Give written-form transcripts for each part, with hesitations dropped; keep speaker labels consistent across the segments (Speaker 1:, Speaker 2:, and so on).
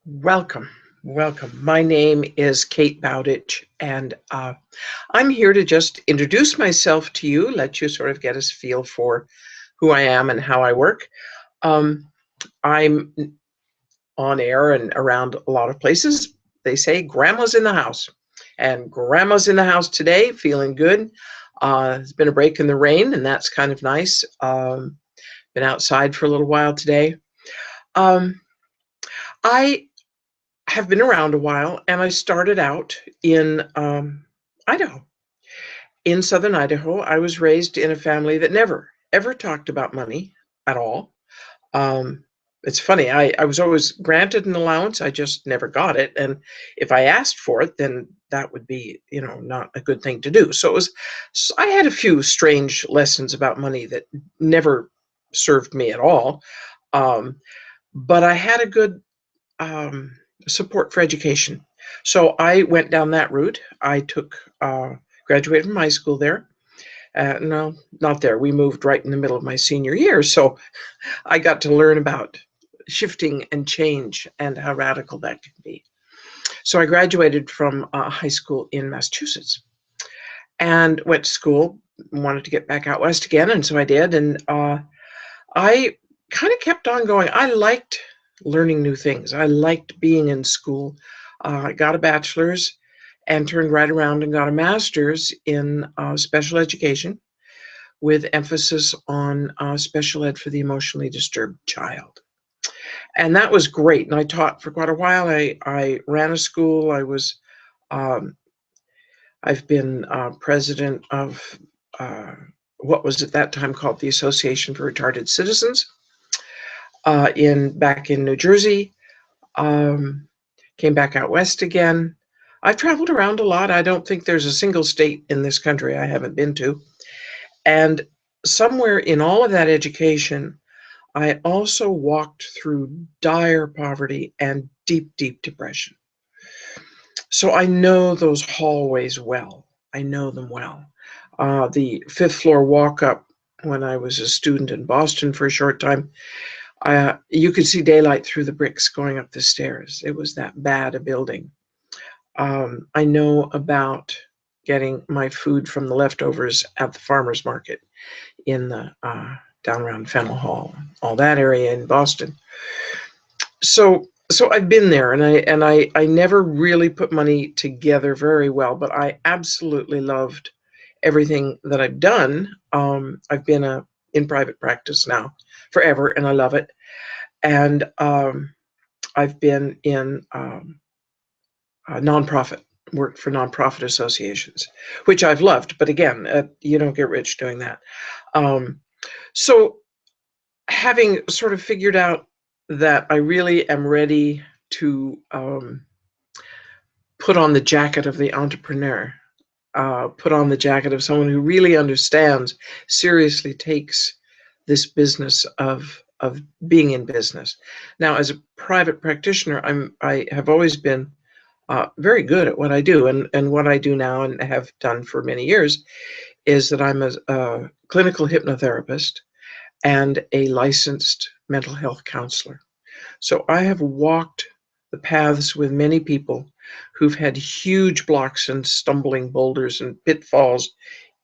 Speaker 1: Welcome, welcome. My name is Kate Bowditch, and I'm here to just introduce myself to you, let you sort of get a feel for who I am and how I work. Um, I'm on air and around a lot of places. They say Grandma's in the house, and Grandma's in the house today, feeling good. It's been a break in the rain, and that's kind of nice. Been outside for a little while today. Um, I have been around a while, and I started out in Idaho. In southern Idaho, I was raised in a family that never, ever talked about money at all. Um, it's funny, I was always granted an allowance, I just never got it. And if I asked for it, then that would be, not a good thing to do. So I had a few strange lessons about money that never served me at all. Um, but I had a good um, support for education. So I went down that route. I graduated from high school there. No, not there. We moved right in the middle of my senior year. So I got to learn about shifting and change and how radical that can be. So I graduated from high school in Massachusetts and went to school, wanted to get back out west again. And so I did. And I kind of kept on going. I liked learning new things. I liked being in school. I got a bachelor's and turned right around and got a master's in special education with emphasis on special ed for the emotionally disturbed child. And that was great. And I taught for quite a while. I ran a school. Um, I've been president of what was at that time called the Association for Retarded Citizens back in New Jersey. Um, Came back out west again. I've traveled around a lot. I don't think there's a single state in this country I haven't been to. And somewhere in all of that education, I also walked through dire poverty and deep, deep depression. So I know those hallways well. I know them well. The fifth floor walk up when I was a student in Boston for a short time, you could see daylight through the bricks going up the stairs. It was that bad a building. I know about getting my food from the leftovers at the farmer's market in the down around Fennel Hall, all that area in Boston. So I've been there, and I never really put money together very well, but I absolutely loved everything that I've done. I've been in private practice now forever, and I love it. And I've been in nonprofit, worked for nonprofit associations, which I've loved. But again, you don't get rich doing that. Um, so having sort of figured out that I really am ready to put on the jacket of the entrepreneur, put on the jacket of someone who really understands, seriously takes this business of being in business. Now, as a private practitioner, I have always been very good at what I do, and what I do now and have done for many years is that I'm a clinical hypnotherapist and a licensed mental health counselor. So I have walked the paths with many people who've had huge blocks and stumbling boulders and pitfalls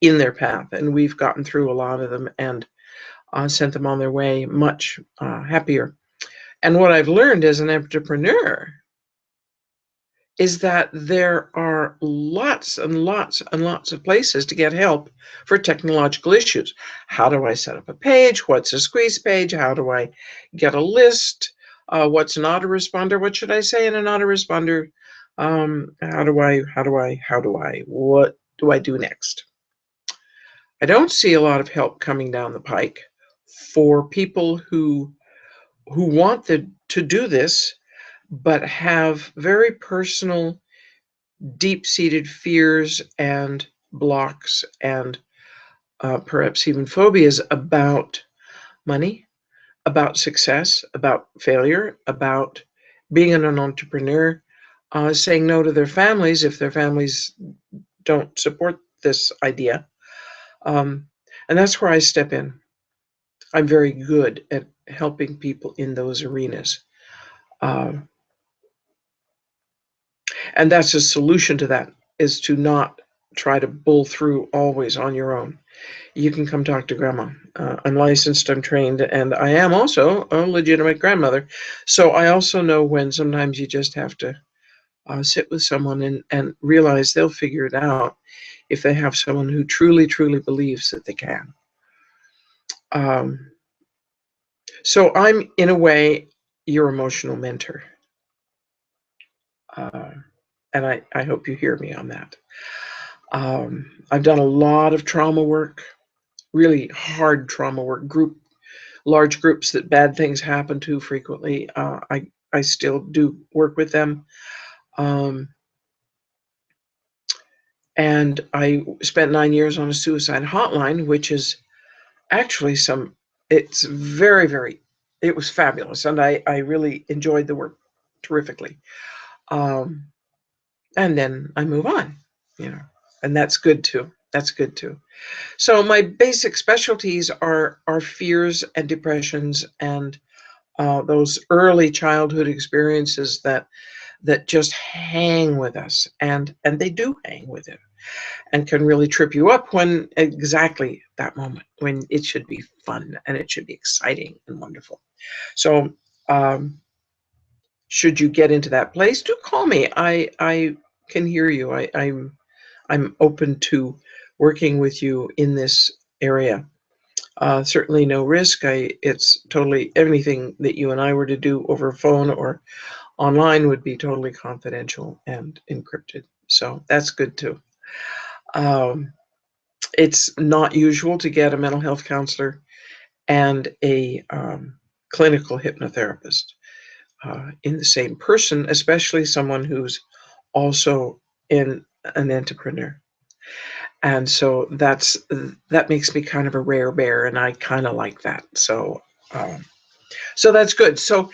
Speaker 1: in their path, and we've gotten through a lot of them and sent them on their way much happier. And what I've learned as an entrepreneur is that there are lots and lots and lots of places to get help for technological issues. How do I set up a page? What's a squeeze page? How do I get a list? What's an autoresponder? What should I say in an autoresponder? What do I do next? I don't see a lot of help coming down the pike for people who want to do this, but have very personal, deep-seated fears and blocks and perhaps even phobias about money, about success, about failure, about being an entrepreneur, saying no to their families if their families don't support this idea. Um, and that's where I step in. I'm very good at helping people in those arenas. Uh, And that's a solution to that, is to not try to bull through always on your own. You can come talk to grandma. I'm licensed, I'm trained, and I am also a legitimate grandmother. So I also know when sometimes you just have to sit with someone and realize they'll figure it out if they have someone who truly, truly believes that they can. So I'm, in a way, your emotional mentor. And I hope you hear me on that. I've done a lot of trauma work, really hard trauma work, large groups that bad things happen to frequently. I still do work with them. And I spent 9 years on a suicide hotline, which is actually it's very, very, it was fabulous. And I really enjoyed the work terrifically. And then I move on, and that's good too. That's good too. So my basic specialties are fears and depressions and those early childhood experiences that just hang with us, and they do hang with it, and can really trip you up when exactly that moment when it should be fun and it should be exciting and wonderful. So should you get into that place, do call me. I can hear you. I'm open to working with you in this area. Certainly no risk. It's totally, anything that you and I were to do over phone or online would be totally confidential and encrypted. So that's good too. It's not usual to get a mental health counselor and a clinical hypnotherapist in the same person, especially someone who's also an entrepreneur. And so that makes me kind of a rare bear, and I kind of like that. So that's good. So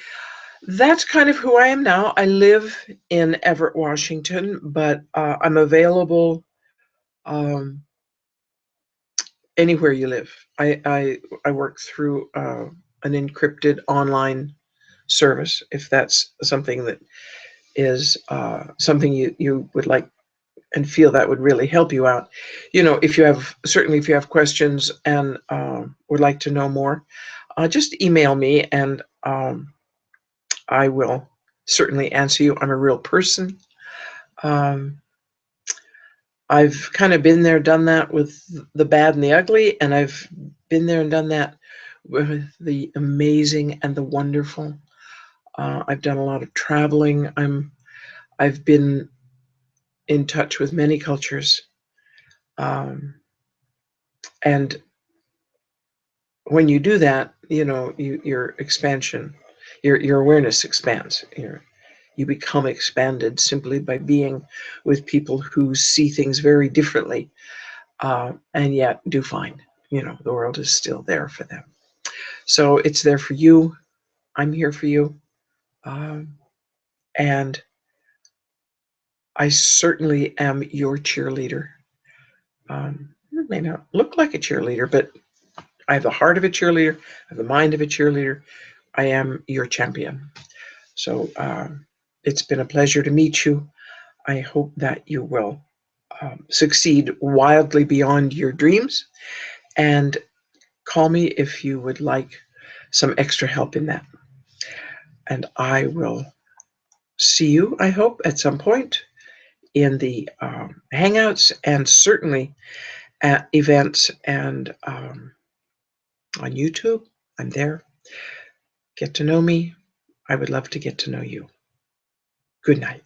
Speaker 1: that's kind of who I am now. I live in Everett, Washington, but I'm available anywhere you live. I work through an encrypted online service, if that's something that is something you would like and feel that would really help you out. If you have questions and would like to know more, just email me, and I will certainly answer you. I'm a real person. I've kind of been there, done that with the bad and the ugly, and I've been there and done that with the amazing and the wonderful. I've done a lot of traveling. I've been in touch with many cultures, and when you do that, your expansion, your awareness expands. You become expanded simply by being with people who see things very differently, and yet do fine. The world is still there for them. So it's there for you. I'm here for you. And I certainly am your cheerleader. It may not look like a cheerleader, but I have the heart of a cheerleader. I have the mind of a cheerleader. I am your champion. So it's been a pleasure to meet you. I hope that you will succeed wildly beyond your dreams, and call me if you would like some extra help in that. And I will see you, I hope, at some point in the Hangouts, and certainly at events and on YouTube. I'm there. Get to know me. I would love to get to know you. Good night.